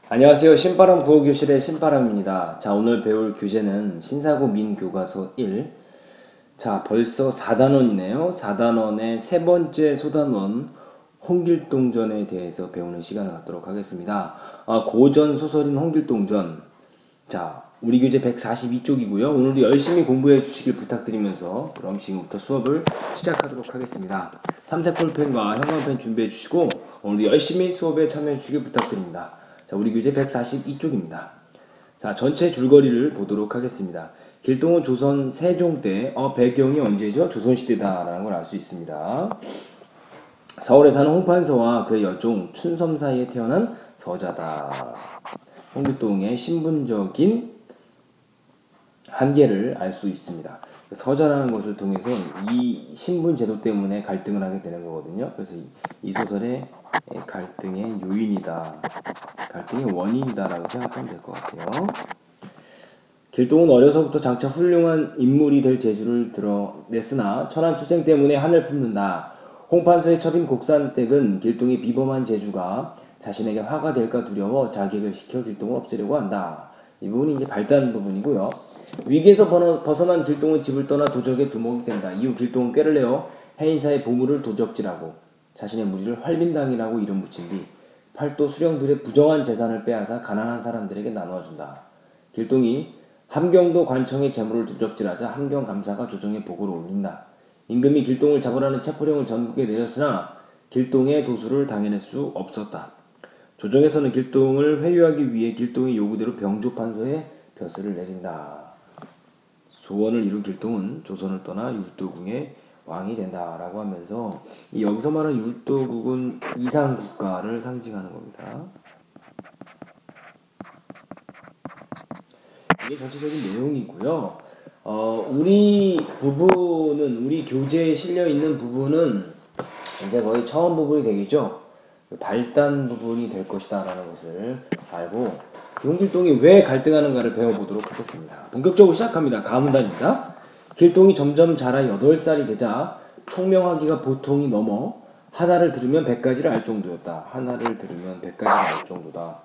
안녕하세요. 신바람 구호교실의 신바람입니다. 자, 오늘 배울 교재는 신사고 민교과서 1. 자, 벌써 4단원이네요. 4단원의 세 번째 소단원 홍길동전에 대해서 배우는 시간을 갖도록 하겠습니다. 고전 소설인 홍길동전. 자, 우리 교재 142쪽이고요. 오늘도 열심히 공부해 주시길 부탁드리면서 그럼 지금부터 수업을 시작하도록 하겠습니다. 삼색 볼펜과 형광펜 준비해 주시고 오늘도 열심히 수업에 참여해 주시길 부탁드립니다. 자, 우리 교재 142쪽입니다. 자, 전체 줄거리를 보도록 하겠습니다. 길동은 조선 세종 때, 배경이 언제죠? 조선시대다라는 걸 알 수 있습니다. 서울에 사는 홍판서와 그의 여종 춘섬 사이에 태어난 서자다. 홍길동의 신분적인 한계를 알 수 있습니다. 서자라는 것을 통해서 이 신분 제도 때문에 갈등을 하게 되는 거거든요. 그래서 이 소설의 갈등의 요인이다, 갈등의 원인이다라고 생각하면 될 것 같아요. 길동은 어려서부터 장차 훌륭한 인물이 될 재주를 드러냈으나 천한 출생 때문에 한을 품는다. 홍판서의 첩인 곡산댁은 길동의 비범한 재주가 자신에게 화가 될까 두려워 자객을 시켜 길동을 없애려고 한다. 이 부분이 이제 발단 부분이고요. 위기에서 벗어난 길동은 집을 떠나 도적의 두목이 된다. 이후 길동은 꾀를 내어 해인사의 보물을 도적질하고 자신의 무리를 활빈당이라고 이름 붙인 뒤 팔도 수령들의 부정한 재산을 빼앗아 가난한 사람들에게 나누어준다. 길동이 함경도 관청의 재물을 도적질하자 함경감사가 조정에 보고를 올린다. 임금이 길동을 잡으라는 체포령을 전국에 내렸으나 길동의 도수를 당해낼 수 없었다. 조정에서는 길동을 회유하기 위해 길동의 요구대로 병조판서에 벼슬을 내린다. 소원을 이룬 길동은 조선을 떠나 율도궁의 왕이 된다라고 하면서 여기서 말하는 율도국은 이상국가를 상징하는 겁니다. 이게 전체적인 내용이고요. 우리 교재에 실려 있는 부분은 이제 거의 처음 부분이 되겠죠. 발단 부분이 될 것이다 라는 것을 알고 홍길동이 왜 갈등하는가를 배워보도록 하겠습니다. 본격적으로 시작합니다. 가문단입니다. 길동이 점점 자라 8살이 되자 총명하기가 보통이 넘어 하나를 들으면 100가지를 알 정도였다. 하나를 들으면 100가지를 알 정도다.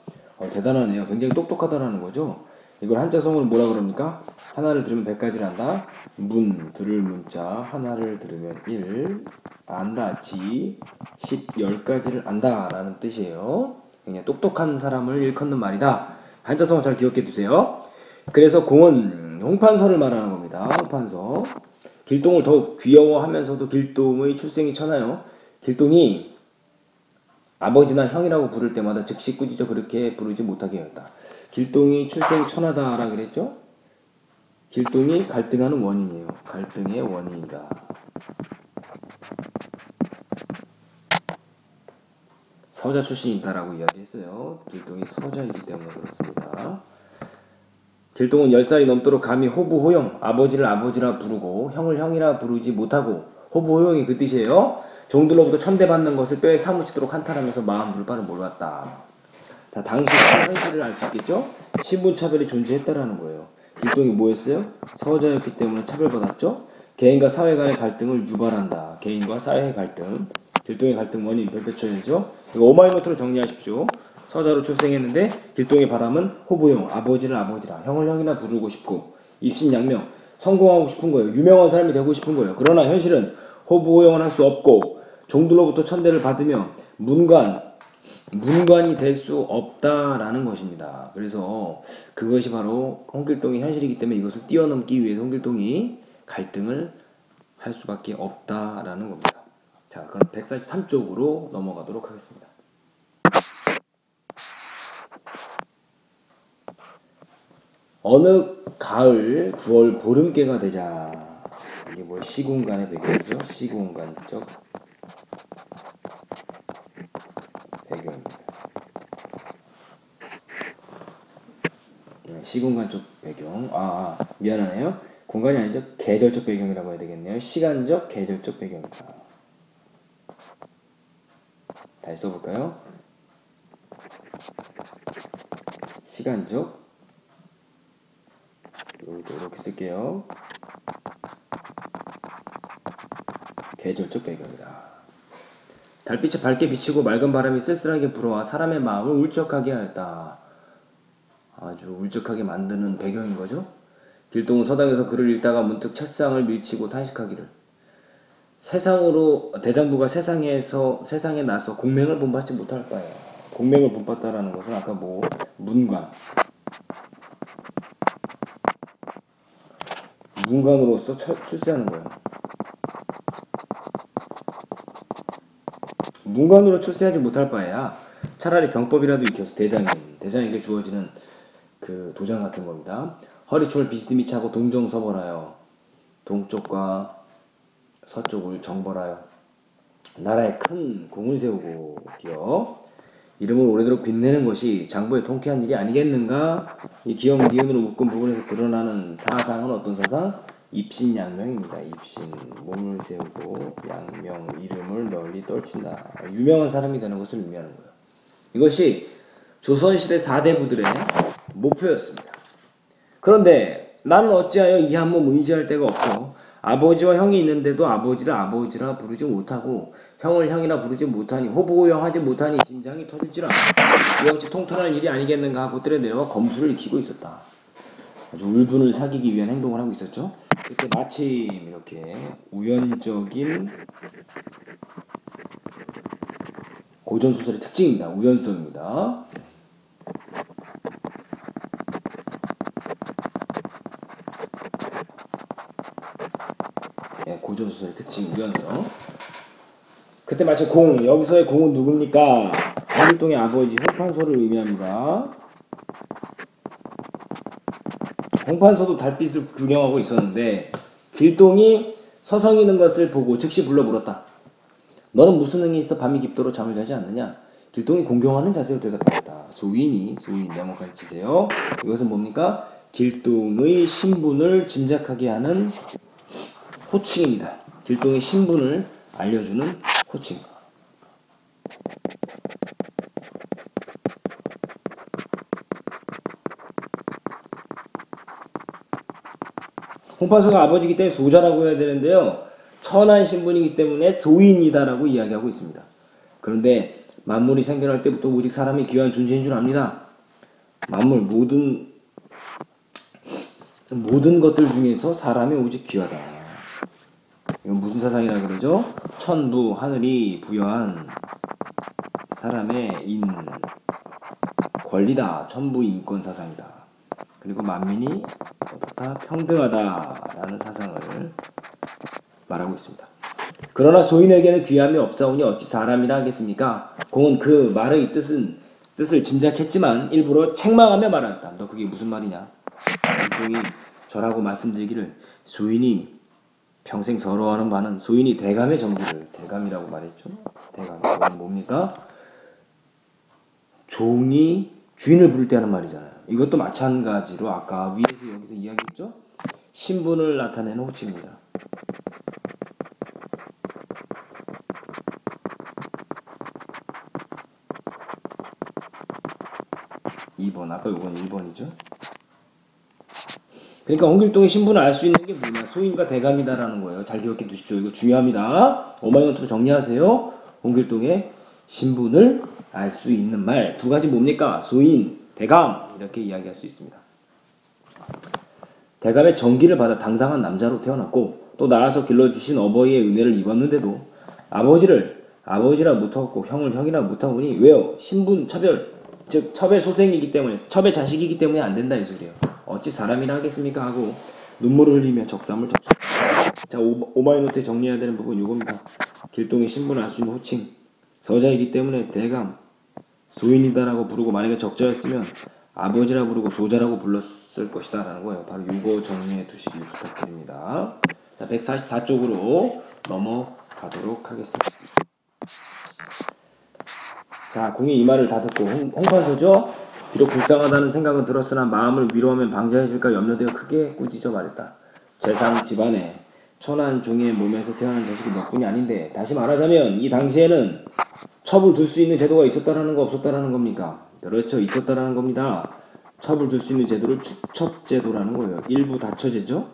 대단하네요. 굉장히 똑똑하다라는 거죠. 이걸 한자성어로 뭐라 그럽니까? 하나를 들으면 100가지를 안다. 들을 문자, 하나를 들으면 1, 안다, 10, 10가지를 안다 라는 뜻이에요. 그냥 똑똑한 사람을 일컫는 말이다. 한자성어 잘 기억해 두세요. 그래서 공은 홍판서를 말하는 겁니다. 홍판서. 길동을 더욱 귀여워하면서도 길동의 출생이 천하요. 길동이 아버지나 형이라고 부를 때마다 즉시 꾸짖어 그렇게 부르지 못하게 하였다. 길동이 출생 천하다라 그랬죠? 길동이 갈등하는 원인이에요. 갈등의 원인이다. 서자 출신이다라고 이야기했어요. 길동이 서자이기 때문에 그렇습니다. 길동은 10살이 넘도록 감히 호부호용, 아버지를 아버지라 부르고 형을 형이라 부르지 못하고, 호부호용이 그 뜻이에요. 종들로부터 천대받는 것을 뼈에 사무치도록 한탄하면서 마음 불바를 몰랐다. 자, 당시 현실을 알 수 있겠죠? 신분차별이 존재했다라는 거예요. 길동이 뭐였어요? 서자였기 때문에 차별받았죠? 개인과 사회 간의 갈등을 유발한다. 개인과 사회의 갈등. 길동의 갈등 원인 별표쳐야죠. 이거 오마이노트로 정리하십시오. 서자로 출생했는데 길동의 바람은 호부용, 아버지를 아버지라, 형을 형이나 부르고 싶고, 입신양명, 성공하고 싶은 거예요. 유명한 사람이 되고 싶은 거예요. 그러나 현실은 호부호용을 할 수 없고 종들로부터 천대를 받으며 문관이 될 수 없다라는 것입니다. 그래서 그것이 바로 홍길동의 현실이기 때문에 이것을 뛰어넘기 위해서 홍길동이 갈등을 할 수밖에 없다라는 겁니다. 자, 그럼 143쪽으로 넘어가도록 하겠습니다. 어느 가을 9월 보름께가 되자, 이게 뭐 시공간의 배경이죠. 시공간적 배경입니다. 시공간적 배경. 미안하네요. 공간이 아니죠. 계절적 배경이라고 해야 되겠네요. 시간적, 계절적 배경이다. 다시 써볼까요? 시간적, 이렇게 쓸게요. 계절적 배경이다. 달빛이 밝게 비치고 맑은 바람이 쓸쓸하게 불어와 사람의 마음을 울적하게 하였다. 아주 울적하게 만드는 배경인 거죠. 길동은 서당에서 글을 읽다가 문득 책상을 밀치고 탄식하기를, 세상으로 대장부가 세상에 나서 공명을 본받지 못할 바야. 공명을 본받다라는 것은 아까 뭐 문관으로서 출세하는 거예요. 문관으로 출세하지 못할 바에야 차라리 병법이라도 익혀서 대장에게 주어지는 그 도장 같은 겁니다. 허리춤을 비스듬히 차고 동정서벌하여 동쪽과 서쪽을 정벌하여 나라에 큰 공을 세우고 기어 이름을 오래도록 빛내는 것이 장부의 통쾌한 일이 아니겠는가? 이 기역 니은으로 묶은 부분에서 드러나는 사상은 어떤 사상? 입신양명입니다. 입신, 몸을 세우고 양명, 이름을 널리 떨친다. 유명한 사람이 되는 것을 의미하는 거예요. 이것이 조선시대 4대부들의 목표였습니다. 그런데 나는 어찌하여 이 한 몸 의지할 데가 없어. 아버지와 형이 있는데도 아버지를 아버지라 부르지 못하고 형을 형이라 부르지 못하니 호보호영 하지 못하니 심장이 터질지라. 이 어찌 통탄할 일이 아니겠는가 하고 뜰에 내려와 검수를 익히고 있었다. 아주 울분을 사귀기 위한 행동을 하고 있었죠. 그때 마침 이렇게 우연적인 고전소설의 특징입니다. 우연성입니다. 고전소설의 특징, 우연성. 그때 마침 여기서의 공은 누굽니까? 홍길동의 아버지 홍판서를 의미합니다. 홍판서도 달빛을 구경하고 있었는데 길동이 서성이는 것을 보고 즉시 불러 물었다. 너는 무슨 능이 있어 밤이 깊도록 잠을 자지 않느냐? 길동이 공경하는 자세로 대답했다. 소인 네모칸 치세요. 이것은 뭡니까? 길동의 신분을 짐작하게 하는 호칭입니다. 길동의 신분을 알려주는 호칭. 홍판서가 아버지이기 때문에 소자라고 해야 되는데요. 천한 신분이기 때문에 소인이다라고 이야기하고 있습니다. 그런데 만물이 생겨날 때부터 오직 사람이 귀한 존재인 줄 압니다. 만물 모든 것들 중에서 사람이 오직 귀하다. 이건 무슨 사상이라 그러죠? 천부 하늘이 부여한 사람의 권리다. 천부 인권 사상이다. 그리고 만민이 어떻다? 평등하다라는 사상을 말하고 있습니다. 그러나 소인에게는 귀함이 없사오니 어찌 사람이라 하겠습니까? 공은 그 말의 뜻을 짐작했지만 일부러 책망하며 말하였다. 너 그게 무슨 말이냐? 공이 저라고 말씀드리기를 소인이 평생 서러워하는 바는 소인이 대감의 정기를 대감이라고 말했죠. 대감 이건 뭡니까? 종이 주인을 부를 때 하는 말이잖아요. 이것도 마찬가지로 아까 위에서 여기서 이야기했죠. 신분을 나타내는 호칭입니다. 아까 이건 1번이죠. 그러니까 홍길동의 신분을 알 수 있는 게 뭐냐? 소인과 대감이다라는 거예요. 잘 기억해 두십시오. 이거 중요합니다. 오마이노트로 정리하세요. 홍길동의 신분을 알 수 있는 말 두 가지 뭡니까? 소인, 대감 이렇게 이야기할 수 있습니다. 대감의 정기를 받아 당당한 남자로 태어났고 또 낳아서 길러주신 어버이의 은혜를 입었는데도 아버지라 못하고 형을 형이라 못하오니 왜요? 신분 차별, 즉 첩의 소생이기 때문에 첩의 자식이기 때문에 안 된다 이 소리예요. 어찌 사람이라 하겠습니까? 하고 눈물을 흘리며 적삼을 적셨다. 자, 오마이노트에 정리해야 되는 부분 이겁니다. 길동의 신분을 알 수 있는 호칭, 서자이기 때문에 대감, 소인이다라고 부르고 만약에 적자였으면 아버지라 부르고 소자라고 불렀을 것이다 라는 거예요. 바로 이거 정리해 두시길 부탁드립니다. 자, 144쪽으로 넘어가도록 하겠습니다. 자, 공이 이 말을 다 듣고 홍판서죠. 비록 불쌍하다는 생각은 들었으나 마음을 위로하면 방자해질까 염려되어 크게 꾸짖어 말했다. 재상 집안에 천한 종의 몸에서 태어난 자식이 너뿐이 아닌데 다시 말하자면 이 당시에는 첩을 둘 수 있는 제도가 있었다라는 거 없었다라는 겁니까? 그렇죠. 있었다라는 겁니다. 첩을 둘 수 있는 제도를 축첩제도라는 거예요. 일부 다처제죠.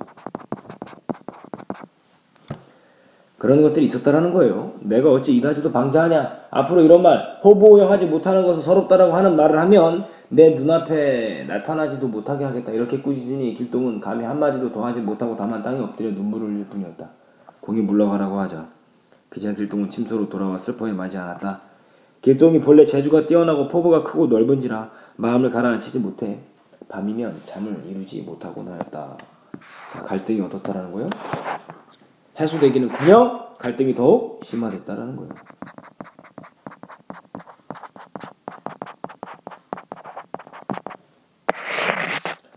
그런 것들이 있었다라는 거예요. 내가 어찌 이다지도 방자하냐. 앞으로 이런 말, 호보호영하지 못하는 것은 서럽다라고 하는 말을 하면 내 눈앞에 나타나지도 못하게 하겠다. 이렇게 꾸짖으니 길동은 감히 한마디도 더 하지 못하고 다만 땅에 엎드려 눈물을 흘릴 뿐이었다. 공이 물러가라고 하자 그제야 길동은 침소로 돌아와 슬퍼에 마지 않았다. 길동이 본래 재주가 뛰어나고 포부가 크고 넓은지라 마음을 가라앉히지 못해 밤이면 잠을 이루지 못하곤 하였다. 갈등이 어떻다라는 거예요? 해소되기는 그냥 갈등이 더욱 심화됐다라는 거예요.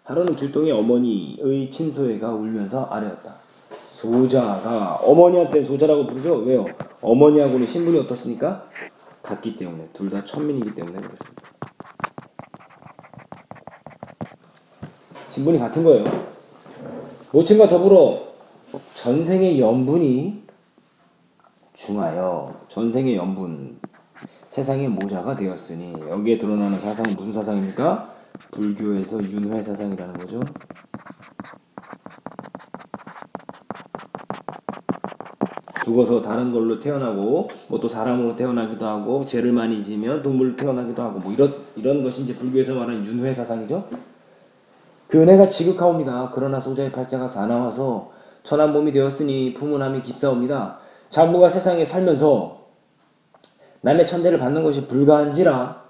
하루는 길동의 어머니의 침소애가 울면서 아뢰었다. 소자가 어머니한테 소자라고 부르죠. 왜요? 어머니하고는 신분이 어떻습니까? 같기 때문에 둘 다 천민이기 때문에 그렇습니다. 신분이 같은 거예요. 모친과 더불어 전생의 연분이 중하여 전생의 연분 세상의 모자가 되었으니 여기에 드러나는 사상은 무슨 사상입니까? 불교에서 윤회 사상이라는 거죠. 죽어서 다른 걸로 태어나고 뭐 또 사람으로 태어나기도 하고 죄를 많이 지으면 동물로 태어나기도 하고 뭐 이런 것이 이제 불교에서 말하는 윤회 사상이죠. 그 은혜가 지극하옵니다. 그러나 소자의 팔자가 사나워서 천한 몸이 되었으니 풍문함이 깊사옵니다. 장부가 세상에 살면서 남의 천대를 받는 것이 불가한지라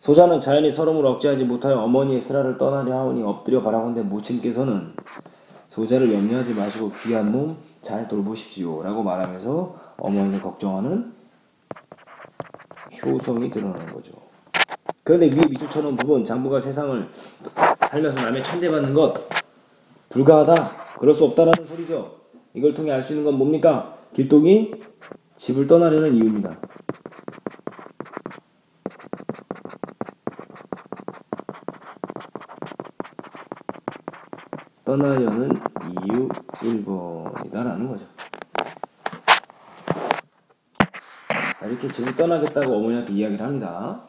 소자는 자연히 서름을 억제하지 못하여 어머니의 슬하를 떠나려 하오니 엎드려 바라본데 모친께서는 소자를 염려하지 마시고 귀한 몸 잘 돌보십시오 라고 말하면서 어머니를 걱정하는 효성이 드러나는 거죠. 그런데 위에 밑줄처럼 부분 장부가 세상을 살면서 남의 천대받는 것 불가하다. 그럴 수 없다라는 소리죠. 이걸 통해 알 수 있는 건 뭡니까? 길동이 집을 떠나려는 이유입니다. 떠나려는 이유 1번이다라는 거죠. 이렇게 집을 떠나겠다고 어머니한테 이야기를 합니다.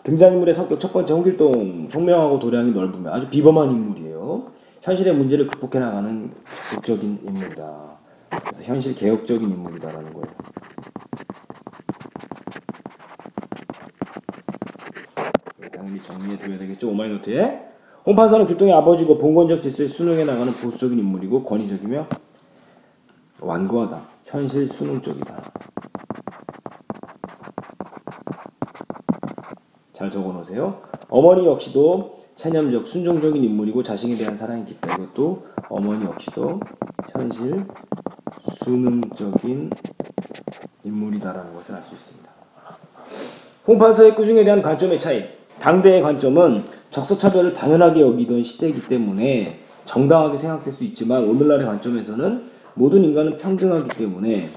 등장인물의 성격 첫 번째 홍길동 총명하고 도량이 넓으며 아주 비범한 인물이에요. 현실의 문제를 극복해 나가는 적극적인 인물이다. 그래서 현실 개혁적인 인물이다라는 거예요. 당연히 정리해둬야 되겠죠. 오마이노트에 홍판사는 길동의 아버지고 봉건적 질서에 순응해 나가는 보수적인 인물이고 권위적이며 완고하다. 현실 순응적이다. 잘 적어놓으세요. 어머니 역시도 체념적, 순종적인 인물이고 자식에 대한 사랑이 깊다. 이것도 어머니 역시도 현실 순응적인 인물이다라는 것을 알 수 있습니다. 홍판서의 꾸중에 대한 관점의 차이. 당대의 관점은 적서차별을 당연하게 여기던 시대이기 때문에 정당하게 생각될 수 있지만 오늘날의 관점에서는 모든 인간은 평등하기 때문에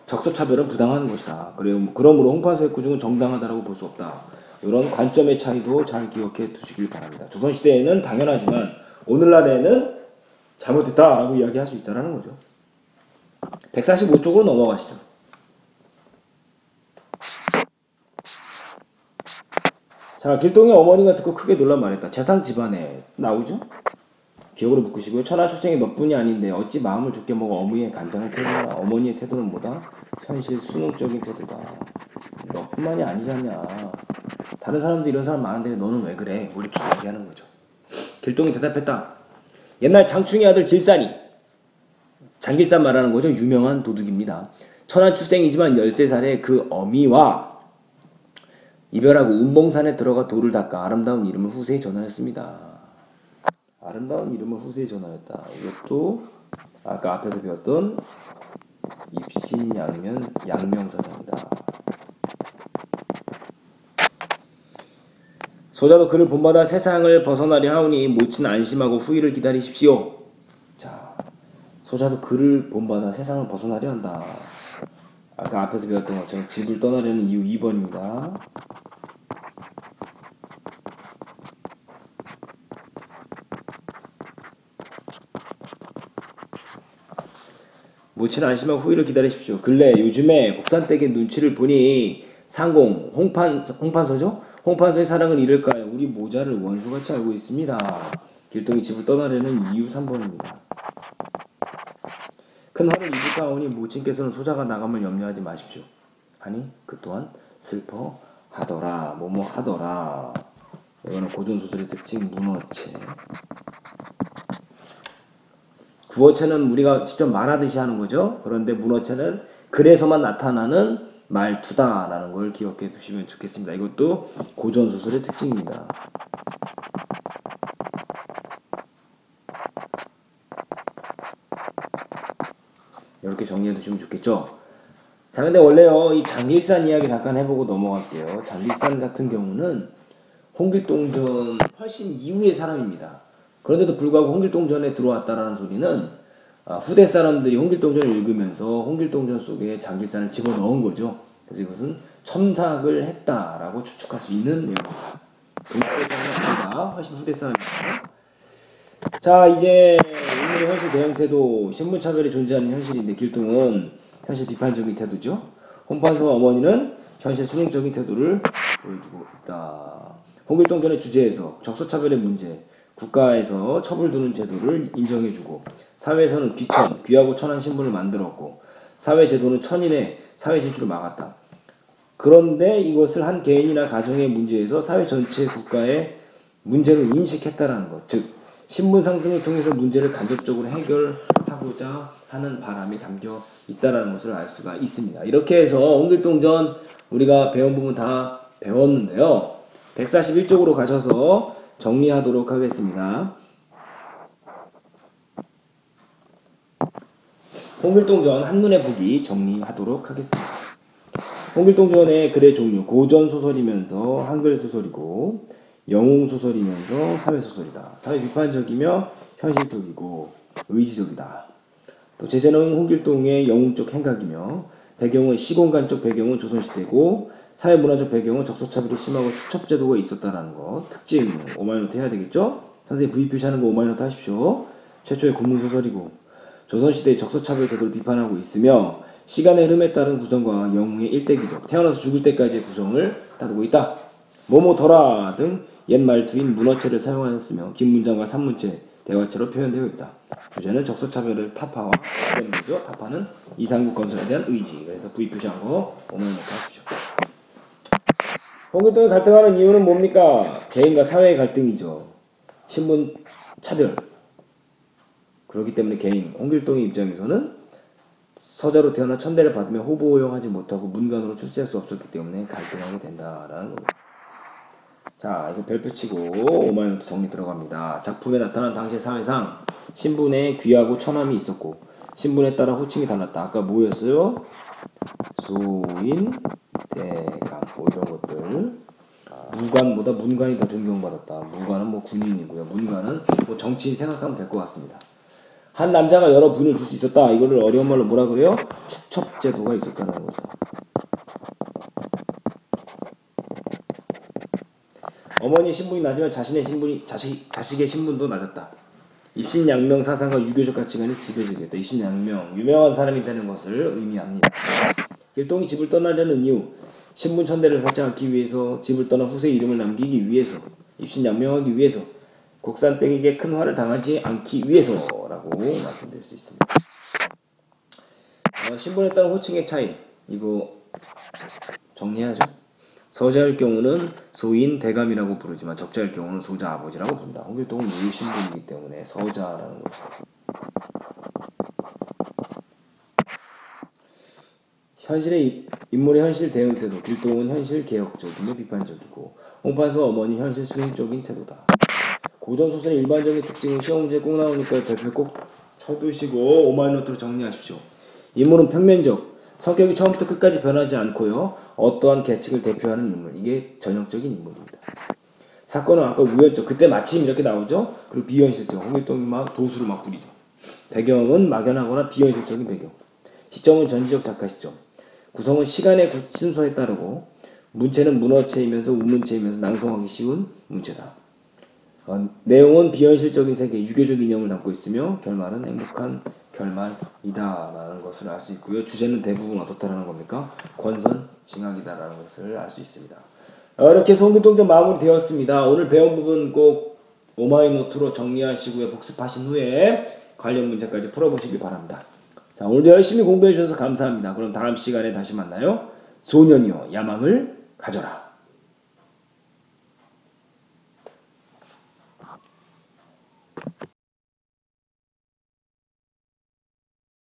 적서차별은 부당한 것이다. 그러므로 홍판서의 꾸중은 정당하다고 볼 수 없다. 이런 관점의 차이도 잘 기억해 두시길 바랍니다. 조선시대에는 당연하지만 오늘날에는 잘못됐다라고 이야기할 수 있다는 거죠. 145쪽으로 넘어가시죠. 자, 길동의 어머니가 듣고 크게 놀라 말했다. 재상 집안에 나오죠? 기억으로 묶으시고요. 천하 출생이 너뿐이 아닌데 어찌 마음을 좋게 먹어 어머니의 간장을 태우나. 어머니의 태도는 뭐다? 현실 순응적인 태도다. 너뿐만이 아니지 않냐. 다른 사람도 이런 사람 많은데 너는 왜 그래? 뭐 이렇게 이야기하는 거죠. 길동이 대답했다. 옛날 장충의 아들 길산이 장길산 말하는 거죠. 유명한 도둑입니다. 천한 출생이지만 13살에 그 어미와 이별하고 운봉산에 들어가 돌을 닦아 아름다운 이름을 후세에 전하였습니다. 아름다운 이름을 후세에 전하였다. 이것도 아까 앞에서 배웠던 입신양명사상이다. 소자도 그를 본받아 세상을 벗어나려 하오니 모친 안심하고 후일을 기다리십시오. 자, 소자도 그를 본받아 세상을 벗어나려 한다. 아까 앞에서 배웠던 것처럼 집을 떠나려는 이유 2번입니다. 모친 안심하고 후일을 기다리십시오. 근래 요즘에 곡산댁의 눈치를 보니 상공 홍판서죠? 홍판서의 사랑을 잃을까요? 우리 모자를 원수같이 알고 있습니다. 길동이 집을 떠나려는 이유 3번입니다. 큰 화를 입을까 하오니 모친께서는 소자가 나감을 염려하지 마십시오. 하니 그 또한 슬퍼하더라. 뭐뭐 하더라. 이거는 고전소설의 특징 문어체. 구어체는 우리가 직접 말하듯이 하는 거죠. 그런데 문어체는 글에서만 나타나는 말투다라는 걸 기억해 두시면 좋겠습니다. 이것도 고전소설의 특징입니다. 이렇게 정리해 두시면 좋겠죠. 자, 근데 원래요, 이 장길산 이야기 잠깐 해보고 넘어갈게요. 장길산 같은 경우는 홍길동전 훨씬 이후의 사람입니다. 그런데도 불구하고 홍길동전에 들어왔다라는 소리는 후대 사람들이 홍길동전을 읽으면서 홍길동전 속에 장길산을 집어넣은 거죠. 그래서 이것은 첨삭을 했다라고 추측할 수 있는 내용입니다. 후대 사람이 아니라 훨씬 후대 사람입니다. 자, 이제 인물의 현실 대응 태도, 신분차별이 존재하는 현실인데 길동은 현실 비판적인 태도죠. 홍판서와 어머니는 현실 수능적인 태도를 보여주고 있다. 홍길동전의 주제에서 적서차별의 문제, 국가에서 처벌두는 제도를 인정해주고 사회에서는 귀천, 귀하고 천한 신분을 만들었고 사회제도는 천인의 사회 진출을 막았다. 그런데 이것을 한 개인이나 가정의 문제에서 사회 전체 국가의 문제로 인식했다라는 것, 즉 신분 상승을 통해서 문제를 간접적으로 해결하고자 하는 바람이 담겨 있다는 것을 알 수가 있습니다. 이렇게 해서 홍길동전 우리가 배운 부분 다 배웠는데요. 141쪽으로 가셔서 정리하도록 하겠습니다. 홍길동전 한눈에 보기 정리하도록 하겠습니다. 홍길동전의 글의 종류, 고전소설이면서 한글소설이고 영웅소설이면서 사회소설이다. 사회비판적이며 현실적이고 의지적이다. 또 제재는 홍길동의 영웅적 행각이며 배경은 시공간적 배경은 조선시대고 사회문화적 배경은 적서차별이 심하고 축첩제도가 있었다라는 것. 특징 오마이노트 해야 되겠죠? 선생님 V 표시하는 거 오마이노트 하십시오. 최초의 군문소설이고 조선시대의 적서차별 제도를 비판하고 있으며 시간의 흐름에 따른 구성과 영웅의 일대기적, 태어나서 죽을 때까지의 구성을 다루고 있다. 뭐뭐더라 등 옛 말투인 문어체를 사용하였으며 긴 문장과 산문체, 대화체로 표현되어 있다. 주제는 적서차별을 타파와 거죠. 타파는 이상국 건설에 대한 의지. 그래서 V 표시한 거 오마이노트 하십시오. 홍길동이 갈등하는 이유는 뭡니까? 개인과 사회의 갈등이죠. 신분 차별. 그렇기 때문에 개인, 홍길동의 입장에서는 서자로 태어나 천대를 받으며 호보호용하지 못하고 문관으로 출세할 수 없었기 때문에 갈등하게 된다라는 겁니다. 자, 이거 별표 치고 오마이노트 정리 들어갑니다. 작품에 나타난 당시의 사회상 신분에 귀하고 천함이 있었고 신분에 따라 호칭이 달랐다. 아까 뭐였어요? 소인, 대강 뭐 이런 것들. 무관보다 문관이 더 존경받았다. 무관은 뭐 군인이고요. 문관은 뭐 정치인 생각하면 될 것 같습니다. 한 남자가 여러 부인을 둘 수 있었다. 이거를 어려운 말로 뭐라 그래요? 축첩제도가 있었다는 거죠. 어머니의 신분이 낮으면 자신의 신분이 자식의 신분도 낮았다. 입신양명 사상과 유교적 가치관이 지배적이었다. 입신양명, 유명한 사람이 되는 것을 의미합니다. 길동이 집을 떠나려는 이유, 신분 천대를 받지 않기 위해서, 집을 떠나 후세의 이름을 남기기 위해서, 입신양명하기 위해서, 국산땡에게 큰 화를 당하지 않기 위해서라고 말씀드릴 수 있습니다. 신분에 따른 호칭의 차이, 이거 정리해야죠. 서자일 경우는 소인 대감이라고 부르지만 적자일 경우는 소자 아버지라고 부른다. 홍길동은 노유 신분이기 때문에 서자라는 거죠. 현실의 인물의 현실 대응 태도, 길동은 현실 개혁적이며 비판적이고 홍판서와 어머니 현실 수용적인 태도다. 고전소설의 일반적인 특징은 시험 문제 꼭 나오니까 별표 꼭 쳐두시고 오마이노트로 정리하십시오. 인물은 평면적, 성격이 처음부터 끝까지 변하지 않고요. 어떠한 계층을 대표하는 인물, 이게 전형적인 인물입니다. 사건은 아까 우연적, 그때 마침 이렇게 나오죠. 그리고 비현실적, 홍길동이 막 도수를 막 부리죠. 배경은 막연하거나 비현실적인 배경. 시점은 전지적 작가 시점. 구성은 시간의 순서에 따르고 문체는 문어체이면서 우문체이면서 낭송하기 쉬운 문체다. 내용은 비현실적인 세계, 유교적 이념을 담고 있으며 결말은 행복한 결말이다라는 것을 알 수 있고요. 주제는 대부분 어떻다라는 겁니까? 권선징악이다라는 것을 알 수 있습니다. 이렇게 해서 홍길동전 마무리되었습니다. 오늘 배운 부분 꼭 오마이노트로 정리하시고요. 복습하신 후에 관련 문제까지 풀어보시기 바랍니다. 자, 오늘도 열심히 공부해 주셔서 감사합니다. 그럼 다음 시간에 다시 만나요. 소년이여 야망을 가져라.